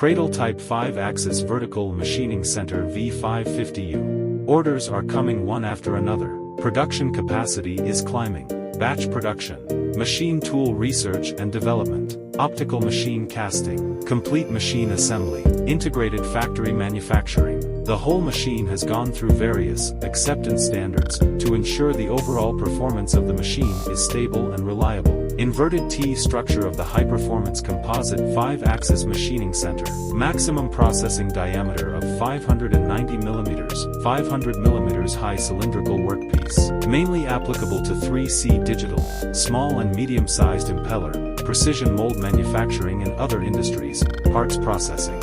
Cradle Type 5-axis Vertical Machining Center V550U. Orders are coming one after another. Production capacity is climbing. Batch production. Machine tool research and development. Optical machine casting. Complete machine assembly. Integrated factory manufacturing. The whole machine has gone through various acceptance standards to ensure the overall performance of the machine is stable and reliable. Inverted T structure of the high-performance composite 5-axis machining center. Maximum processing diameter of 590 mm, 500 mm high cylindrical workpiece. Mainly applicable to 3C digital, small and medium-sized impeller, precision mold manufacturing and other industries, parts processing.